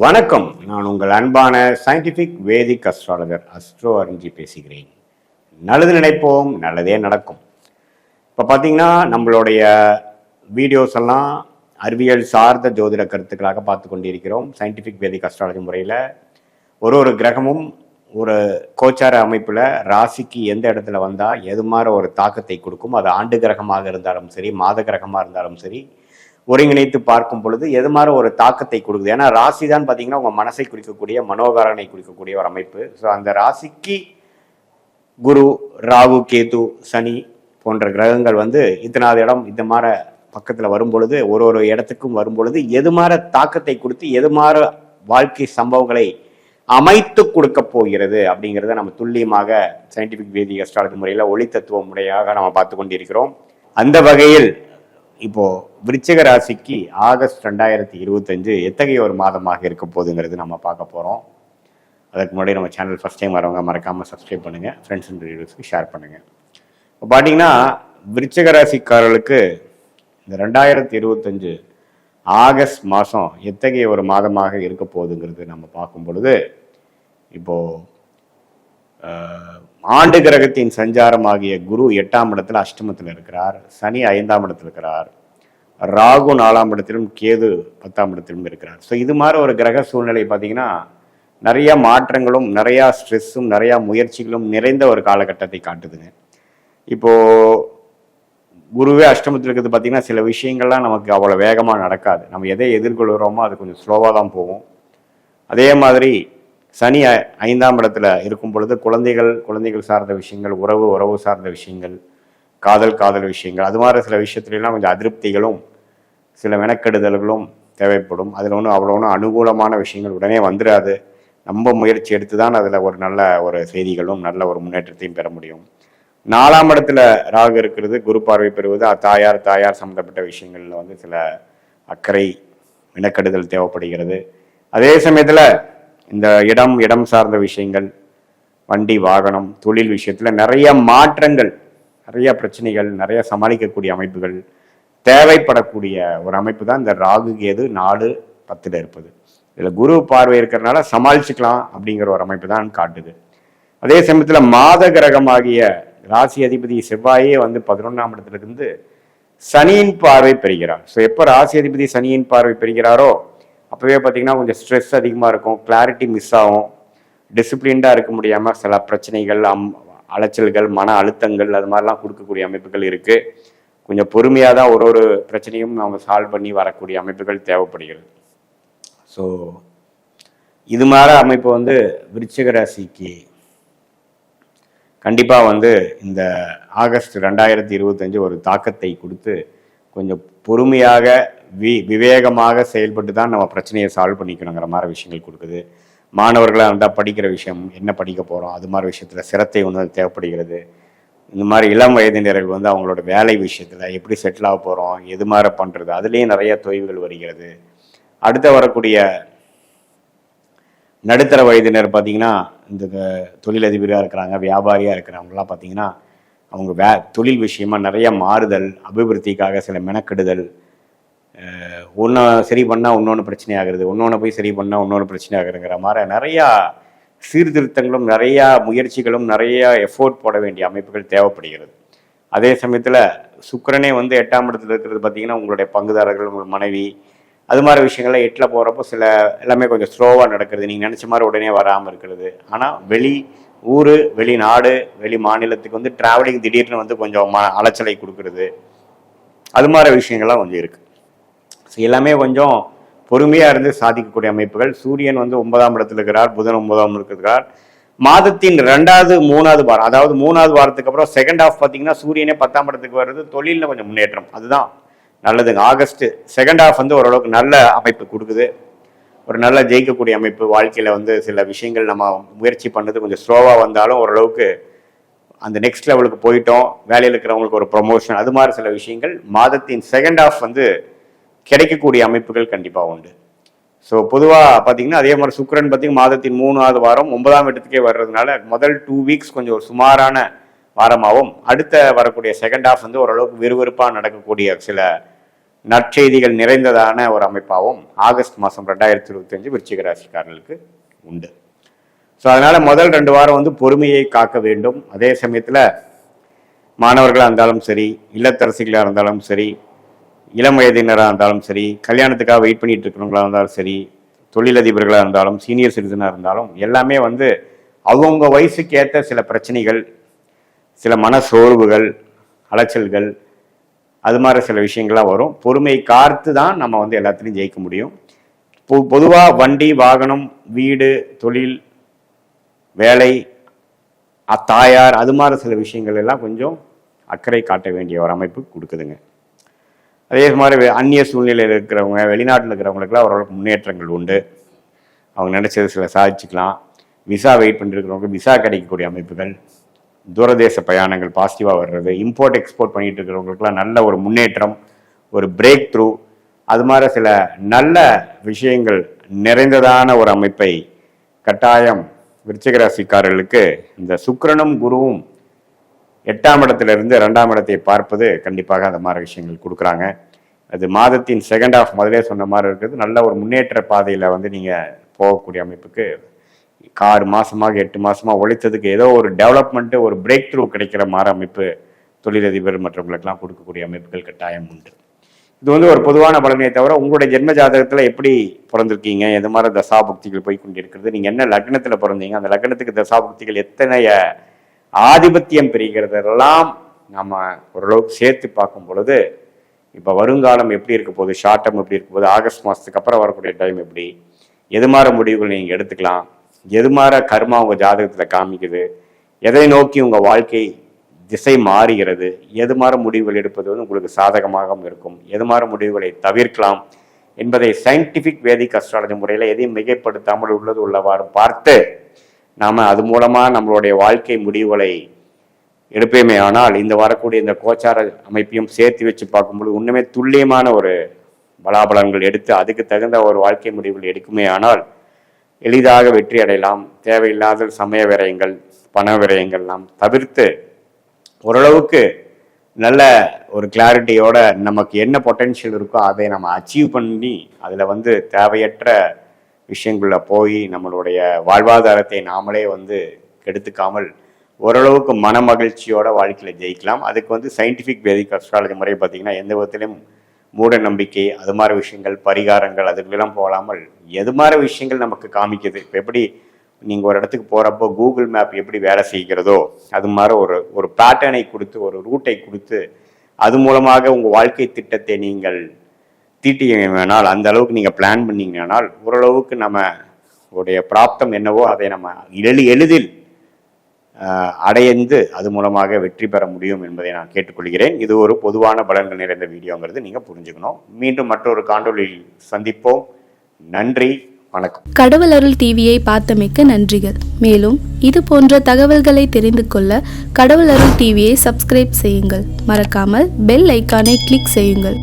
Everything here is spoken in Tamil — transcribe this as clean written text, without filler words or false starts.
வணக்கம். நான் உங்கள் அன்பான சயின்டிஃபிக் வேதிக் அஸ்ட்ராலஜர் அஸ்ட்ரோ அறிஞ்சி பேசுகிறேன். நல்லது நினைப்போம், நல்லதே நடக்கும். இப்போ பார்த்தீங்கன்னா நம்மளுடைய வீடியோஸ் எல்லாம் அறிவியல் சார்ந்த ஜோதிட கருத்துக்களாக பார்த்து கொண்டிருக்கிறோம். சயின்டிஃபிக் வேதிக் அஸ்ட்ராலஜி முறையில் ஒரு கிரகமும் ஒரு கோச்சார அமைப்பில் ராசிக்கு எந்த இடத்துல வந்தால் எது மாதிரி ஒரு தாக்கத்தை கொடுக்கும். அது ஆண்டு கிரகமாக இருந்தாலும் சரி, மாத கிரகமாக இருந்தாலும் சரி, ஒருங்கிணைத்து பார்க்கும் பொழுது எது மாதிரி ஒரு தாக்கத்தை கொடுக்குது. ஏன்னா ராசி தான் பார்த்தீங்கன்னா உங்கள் மனசை குறிக்கக்கூடிய, மனோகாரனை குறிக்கக்கூடிய ஒரு அமைப்பு. ஸோ அந்த ராசிக்கு குரு, ராகு, கேது, சனி போன்ற கிரகங்கள் இத்தனாவது இடம் இந்த மாதிரி பக்கத்தில் வரும் பொழுது, ஒரு இடத்துக்கும் வரும் பொழுது எது மாதிரி தாக்கத்தை கொடுத்து எது மாதிரி வாழ்க்கை சம்பவங்களை அமைத்து கொடுக்க போகிறது அப்படிங்கிறத நம்ம துல்லியமாக சயின்டிஃபிக் வேதிக் அஸ்ட்ராலஜி முறையில் ஒளி தத்துவ முறையாக நம்ம பார்த்து கொண்டிருக்கிறோம். அந்த வகையில் இப்போ விருச்சிக ராசிக்கு ஆகஸ்ட் 2025 எத்தகைய ஒரு மாதமாக இருக்க போகுதுங்கிறது நம்ம பார்க்க போகிறோம். அதுக்கு முன்னாடி நம்ம சேனல் ஃபஸ்ட் டைம் வரவங்க மறக்காமல் சப்ஸ்கிரைப் பண்ணுங்கள், ஃப்ரெண்ட்ஸ் அண்ட் ரிலேட்டிவ்ஸ்க்கு ஷேர் பண்ணுங்கள். இப்போ பார்த்தீங்கன்னா விருச்சிக ராசிக்காரர்களுக்கு இந்த 2025 ஆகஸ்ட் மாதம் எத்தகைய ஒரு மாதமாக இருக்க போகுதுங்கிறது நம்ம பார்க்கும் பொழுது, இப்போது ஆண்டு கிரகத்தின் சஞ்சாரமாகிய குரு 8ஆம் இடத்துல அஷ்டமத்தில் இருக்கிறார், சனி 5ஆம் இடத்துல இருக்கிறார், ராகு 4ஆம் இடத்திலும், கேது 10ஆம் இடத்திலும் இருக்கிறார். ஸோ இது மாதிரி ஒரு கிரக சூழ்நிலை பார்த்தீங்கன்னா நிறைய மாற்றங்களும் நிறையா ஸ்ட்ரெஸ்ஸும் நிறையா முயற்சிகளும் நிறைந்த ஒரு காலகட்டத்தை காட்டுதுங்க. இப்போது குருவே அஷ்டமத்தில் இருக்கிறது பார்த்தீங்கன்னா சில விஷயங்கள்லாம் நமக்கு அவ்வளோ வேகமாக நடக்காது. நம்ம எதை எதிர்கொள்கிறோமோ அது கொஞ்சம் ஸ்லோவாக தான் போகும். அதே மாதிரி சனி 5ஆம் இடத்துல இருக்கும் பொழுது குழந்தைகள் சார்ந்த விஷயங்கள், உறவு சார்ந்த விஷயங்கள், காதல் விஷயங்கள், அது மாதிரி சில விஷயத்துலாம் கொஞ்சம் அதிருப்திகளும் சில மெனக்கெடுதல்களும் தேவைப்படும். அதில் அவ்வளோ அனுகூலமான விஷயங்கள் உடனே வந்துடாது. நம்ம முயற்சி எடுத்து தான் அதில் ஒரு நல்ல ஒரு செய்திகளும் நல்ல ஒரு முன்னேற்றத்தையும் பெற முடியும். 4ஆம் இடத்துல ராகு இருக்கிறது, குரு பார்வை பெறுவது, தாயார் சம்மந்தப்பட்ட விஷயங்களில் சில அக்கறை மெனக்கெடுதல் தேவைப்படுகிறது. அதே சமயத்தில் இந்த இடம் சார்ந்த விஷயங்கள், வண்டி வாகனம், தொழில் விஷயத்தில் நிறைய மாற்றங்கள், நிறைய பிரச்சனைகள், நிறைய சமாளிக்கக்கூடிய அமைப்புகள் தேவைப்படக்கூடிய ஒரு அமைப்பு தான் இந்த ராகு கேது 4-10 இருப்பது. இதில் குரு பார்வை இருக்கிறதுனால சமாளிச்சுக்கலாம் அப்படிங்கிற ஒரு அமைப்பு தான் காட்டுது. அதே சமயத்தில் மாத கிரகமாகிய ராசி அதிபதி செவ்வாயே 11ஆம் இடத்திலிருந்து சனியின் பார்வை பெறுகிறார். ஸோ எப்போ ராசி அதிபதி சனியின் பார்வை பெறுகிறாரோ அப்போவே பார்த்தீங்கன்னா கொஞ்சம் ஸ்ட்ரெஸ் அதிகமாக இருக்கும், கிளாரிட்டி மிஸ் ஆகும், டிசிப்ளின்டாக இருக்க முடியாமல் சில பிரச்சனைகள், அலைச்சல்கள், மன அழுத்தங்கள் அது மாதிரிலாம் கொடுக்கக்கூடிய அமைப்புகள் இருக்குது. கொஞ்சம் பொறுமையாக தான் ஒரு பிரச்சனையும் அவங்க சால்வ் பண்ணி வரக்கூடிய அமைப்புகள் தேவைப்படுகிறது. ஸோ இது மாதிரி அமைப்பு விருச்சிக ராசிக்கு கண்டிப்பாக இந்த ஆகஸ்ட் 2025 ஒரு தாக்கத்தை கொடுத்து கொஞ்சம் பொறுமையாக விவேகமாக செயல்பட்டு தான் நம்ம பிரச்சனையை சால்வ் பண்ணிக்கணுங்கிற மாதிரி விஷயங்கள் கொடுக்குது. மாணவர்களாக இருந்தால் படிக்கிற விஷயம், என்ன படிக்க போகிறோம், அது மாதிரி விஷயத்தில் சிரத்தை தேவைப்படுகிறது. இந்த மாதிரி இளம் வயதினர்கள் அவங்களோட வேலை விஷயத்தில் எப்படி செட்டில் ஆக போகிறோம், எது மாதிரி பண்ணுறது, அதுலேயும் நிறைய தொய்வுகள் வருகிறது. அடுத்த வரக்கூடிய நடுத்தர வயதினர் பார்த்திங்கன்னா இந்த தொழிலதிபராக இருக்கிறாங்க, வியாபாரியாக இருக்கிறவங்களாம் பார்த்திங்கன்னா அவங்க தொழில் விஷயமாக நிறைய மாறுதல், அபிவிருத்திக்காக சில மெனக்கெடுதல், ஒன்று சரி பண்ணால் இன்னொன்று பிரச்சனை ஆகுறது, இன்னொன்று போய் சரி பண்ணால் இன்னொன்று பிரச்சனை ஆகுதுங்கிற மாதிரி நிறையா சீர்திருத்தங்களும் நிறையா முயற்சிகளும் நிறைய எஃபோர்ட் போட வேண்டிய அமைப்புகள் தேவைப்படுகிறது. அதே சமயத்தில் சுக்கிரனே 8ஆம் இடத்துல இருக்கிறது பார்த்திங்கன்னா உங்களுடைய பங்குதாரர்கள், உங்கள் மனைவி, அது மாதிரி விஷயங்கள்லாம் 8ல் போகிறப்போ சில எல்லாமே கொஞ்சம் ஸ்லோவாக நடக்கிறது, நீங்கள் நினச்ச மாதிரி உடனே வராமல் இருக்கிறது. ஆனால் வெளி ஊர், வெளிநாடு, வெளி மாநிலத்துக்கு ட்ராவலிங் திடீர்னு கொஞ்சம் அலைச்சலை கொடுக்குறது, அது மாதிரி விஷயங்கள்லாம் கொஞ்சம் இருக்குது. ஸோ எல்லாமே கொஞ்சம் பொறுமையாக இருந்து சாதிக்கக்கூடிய அமைப்புகள். சூரியன் 9ஆம் இடத்துல இருக்கிறார், புதன் 9ஆம் இருக்கிறார். மாதத்தின் 2வது 3வது வாரம், அதாவது 3வது வாரத்துக்கு அப்புறம் செகண்ட் ஹாஃப் பார்த்தீங்கன்னா சூரியனே 10ஆம் இடத்துக்கு வர்றது தொழிலில் கொஞ்சம் முன்னேற்றம், அதுதான் நல்லதுங்க. ஆகஸ்ட் செகண்ட் ஹாஃப் ஓரளவுக்கு நல்ல அமைப்பு கொடுக்குது, ஒரு நல்ல ஜெயிக்கக்கூடிய அமைப்பு. வாழ்க்கையில் சில விஷயங்கள் நம்ம முயற்சி பண்ணது கொஞ்சம் ஸ்லோவாக வந்தாலும் ஓரளவுக்கு அந்த நெக்ஸ்ட் லெவலுக்கு போயிட்டோம், வேலையில் இருக்கிறவங்களுக்கு ஒரு ப்ரொமோஷன், அது மாதிரி சில விஷயங்கள் மாதத்தின் செகண்ட் ஹாஃப் கிடைக்கக்கூடிய அமைப்புகள் கண்டிப்பாக உண்டு. ஸோ பொதுவாக பார்த்தீங்கன்னா அதே மாதிரி சுக்கிரன் பார்த்தீங்கன்னா மாதத்தின் 3வது வாரம் 9ஆம் இடத்துக்கே வர்றதுனால முதல் 2 வீக்ஸ் கொஞ்சம் ஒரு சுமாரான வாரமாகவும், அடுத்த வரக்கூடிய செகண்ட் ஹாஃப் ஓரளவுக்கு விறுவிறுப்பாக நடக்கக்கூடிய சில நற்செய்திகள் நிறைந்ததான ஒரு அமைப்பாகவும் ஆகஸ்ட் மாதம் 2025 விருச்சிக ராசிக்காரர்களுக்கு உண்டு. ஸோ அதனால் முதல் 2 வாரம் வந்து பொறுமையை காக்க வேண்டும். அதே சமயத்தில் மாணவர்களாக இருந்தாலும் சரி, இல்லத்தரசிகளாக இருந்தாலும் சரி, இளம் வயதினராக இருந்தாலும் சரி, கல்யாணத்துக்காக வெயிட் பண்ணிட்டு இருக்கிறவங்களாக இருந்தாலும் சரி, தொழிலதிபர்களாக இருந்தாலும், சீனியர் சிட்டிசனாக இருந்தாலும் எல்லாமே வந்து அவங்கவுங்க வயசுக்கு ஏற்ற சில பிரச்சனைகள், சில மன சோர்வுகள், அலைச்சல்கள், அது மாதிரி சில விஷயங்கள்லாம் வரும். பொறுமை காத்து தான் நம்ம வந்து எல்லாத்துலேயும் ஜெயிக்க முடியும். பொதுவாக வண்டி, வாகனம், வீடு, தொழில், வேலை, தாயார், அது மாதிரி சில விஷயங்கள் எல்லாம் கொஞ்சம் அக்கறை காட்ட வேண்டிய ஒரு அமைப்பு கொடுக்குதுங்க. அதே மாதிரி அந்நிய சூழ்நிலையில் இருக்கிறவங்க, வெளிநாட்டில் இருக்கிறவங்களுக்குலாம் ஓரளவுக்கு முன்னேற்றங்கள் உண்டு. அவங்க நினச்சது சில சாதிச்சுக்கலாம். விசா வெயிட் பண்ணிருக்கிறவங்க விசா கிடைக்கக்கூடிய அமைப்புகள், தூரதேச பயணங்கள் பாசிட்டிவாக வர்றது, இம்போர்ட் எக்ஸ்போர்ட் பண்ணிட்டு இருக்கிறவங்களுக்குலாம் நல்ல ஒரு முன்னேற்றம், ஒரு பிரேக் த்ரூ, அது மாதிரி சில நல்ல விஷயங்கள் நிறைந்ததான ஒரு அமைப்பை கட்டாயம் விருச்சிக ராசிக்காரர்களுக்கு இந்த சுக்கிரனும் குருவும் 8ஆம் இடத்திலிருந்து 2ஆம் இடத்தை பார்ப்பது கண்டிப்பாக அந்த மாதிரி விஷயங்கள் கொடுக்குறாங்க. அது மாதத்தின் செகண்ட் ஹாஃப் முதலே சொன்ன மாதிரி இருக்குது. நல்ல ஒரு முன்னேற்ற பாதையில் வந்து நீங்கள் போகக்கூடிய அமைப்புக்கு 6 மாதமாக 8 மாதமாக உழைத்ததுக்கு ஏதோ ஒரு டெவலப்மெண்ட்டு, ஒரு பிரேக் த்ரூ கிடைக்கிற மாதிரி அமைப்பு தொழிலதிபர் மற்றவங்களுக்கெல்லாம் கொடுக்கக்கூடிய அமைப்புகள் கட்டாயம் உண்டு. இது வந்து ஒரு பொதுவான பலனை தவிர உங்களுடைய ஜென்ம ஜாதகத்தில் எப்படி பிறந்திருக்கீங்க, எது மாதிரி தசாபுக்திகள் போய் கொண்டிருக்கிறது, நீங்கள் என்ன லக்னத்தில் பிறந்தீங்க, அந்த லக்னத்துக்கு தசாபுக்திகள் எத்தனைய ஆதிபத்தியம் பெறுகிறதெல்லாம் நம்ம ஓரளவுக்கு சேர்த்து பார்க்கும் பொழுது இப்போ வருங்காலம் எப்படி இருக்க போகுது, ஷார்ட் டேர்ம் எப்படி இருக்க போகுது, ஆகஸ்ட் மாதத்துக்கு அப்புறம் வரக்கூடிய டைம் எப்படி, எது மாதிரி முடிவுகள் நீங்கள் எடுத்துக்கலாம், எது மாதிரி கர்மா உங்கள் ஜாதகத்தில் காமிக்குது, எதை நோக்கி உங்கள் வாழ்க்கை திசை மாறுகிறது, எது மாதிரி முடிவுகள் எடுப்பது வந்து உங்களுக்கு சாதகமாகவும் இருக்கும், எது மாதிரி முடிவுகளை தவிர்க்கலாம் என்பதை சயின்டிஃபிக் வேதிக் அஸ்ட்ராலஜி முறையில் எதையும் மிகைப்படுத்தாமல் உள்ளது உள்ளவாறு பார்த்து நாம் அது மூலமாக நம்மளுடைய வாழ்க்கை முடிவுகளை எடுப்பேமே. ஆனால் இந்த வரக்கூடிய இந்த கோச்சார அமைப்பையும் சேர்த்து வச்சு பார்க்கும்போது இன்னுமே துல்லியமான ஒரு பலாபலன்கள் எடுத்து அதுக்கு தகுந்த ஒரு வாழ்க்கை முடிவுகள் எடுக்குமே ஆனால் எளிதாக வெற்றி அடையலாம். தேவையில்லாத சமய விரயங்கள், பண விரயங்கள் நாம் தவிர்த்து ஓரளவுக்கு நல்ல ஒரு கிளாரிட்டியோட நமக்கு என்ன பொட்டென்ஷியல் இருக்கோ அதை நம்ம அச்சீவ் பண்ணி அதில் வந்து தேவையற்ற விஷயங்களில் போய் நம்மளுடைய வாழ்வாதாரத்தை நாமளே வந்து கெடுத்துக்காமல் ஓரளவுக்கு மன மகிழ்ச்சியோட வாழ்க்கையில் ஜெயிக்கலாம். அதுக்கு வந்து சயின்டிஃபிக் வேதிக் அஸ்ட்ராலஜி முறை பார்த்திங்கன்னா எந்த விதத்திலும் மூட நம்பிக்கை, அது மாதிரி விஷயங்கள், பரிகாரங்கள் அதுக்கெல்லாம் போகாமல் எது மாதிரி விஷயங்கள் நமக்கு காமிக்குது. இப்போ எப்படி நீங்கள் ஒரு இடத்துக்கு போகிறப்போ கூகுள் மேப் எப்படி வேலை செய்கிறதோ அது மாதிரி ஒரு பேட்டர்னை கொடுத்து, ஒரு ரூட்டை கொடுத்து, அது மூலமாக உங்கள் வாழ்க்கை திட்டத்தை நீங்கள் தீட்டினால், அந்த அளவுக்கு நீங்கள் பிளான் பண்ணிங்கனால் ஓரளவுக்கு நம்ம உடைய பிராப்தம் என்னவோ அதை நம்ம எளிதில் அடைந்து அது மூலமாக வெற்றி பெற முடியும் என்பதை நான் கேட்டுக்கொள்கிறேன். இது ஒரு பொதுவான பலன்கள் நிறைந்த வீடியோங்கிறது நீங்கள் புரிஞ்சுக்கணும். மீண்டும் மற்றொரு காணொளியில் சந்திப்போம். நன்றி, வணக்கம். கடவுள் அருள் டிவியை பார்த்தமைக்க நன்றிகள். மேலும் இது போன்ற தகவல்களை தெரிந்து கொள்ள கடவுள் அருள் டிவியை சப்ஸ்கிரைப் செய்யுங்கள். மறக்காமல் பெல் ஐக்கானை கிளிக் செய்யுங்கள்.